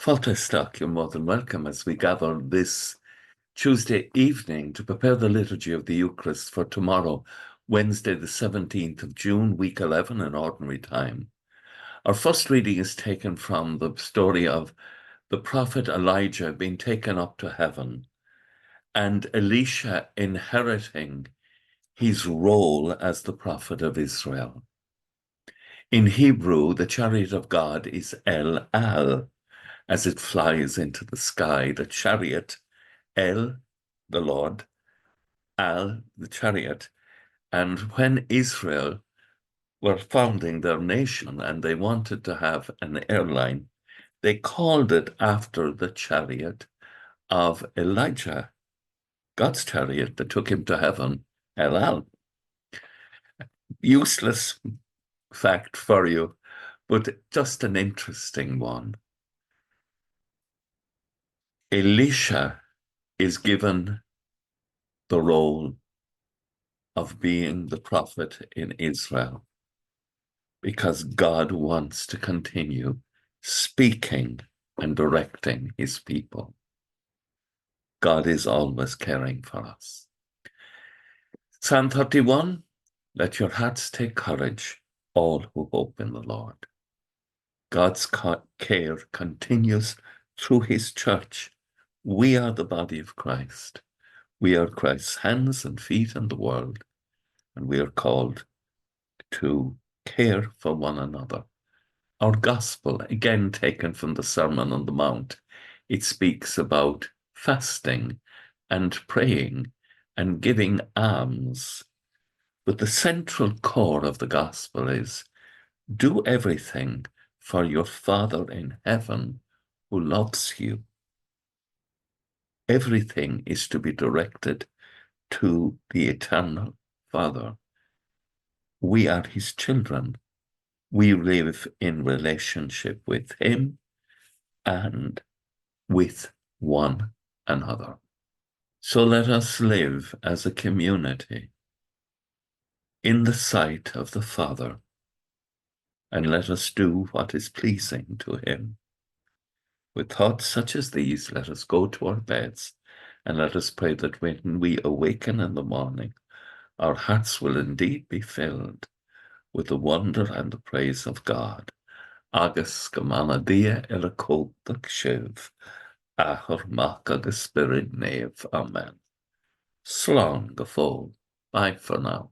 Fultestock, you're more than welcome as we gather this Tuesday evening to prepare the Liturgy of the Eucharist for tomorrow, Wednesday, the 17th of June, week 11 in ordinary time. Our first reading is taken from the story of the prophet Elijah being taken up to heaven and Elisha inheriting his role as the prophet of Israel. In Hebrew, the chariot of God is El Al, as it flies into the sky. The chariot, El, the Lord, Al, the chariot. And when Israel were founding their nation and they wanted to have an airline, they called it after the chariot of Elijah, God's chariot that took him to heaven, El Al. Useless fact for you, but just an interesting one. Elisha is given the role of being the prophet in Israel because God wants to continue speaking and directing his people. God is always caring for us. Psalm 31, let your hearts take courage, all who hope in the Lord. God's care continues through his church. We are the body of Christ. We are Christ's hands and feet in the world, and we are called to care for one another. Our gospel, again taken from the Sermon on the Mount, it speaks about fasting and praying and giving alms. But the central core of the gospel is do everything for your Father in heaven who loves you. Everything is to be directed to the eternal Father. We are his children. We live in relationship with him and with one another. So let us live as a community in the sight of the Father, and let us do what is pleasing to him. With thoughts such as these, let us go to our beds, and let us pray that when we awaken in the morning, our hearts will indeed be filled with the wonder and the praise of God. Agus gamana dia elakot shiv, ahor mak agus spirit nave. Amen. Slán go fóg. Bye for now.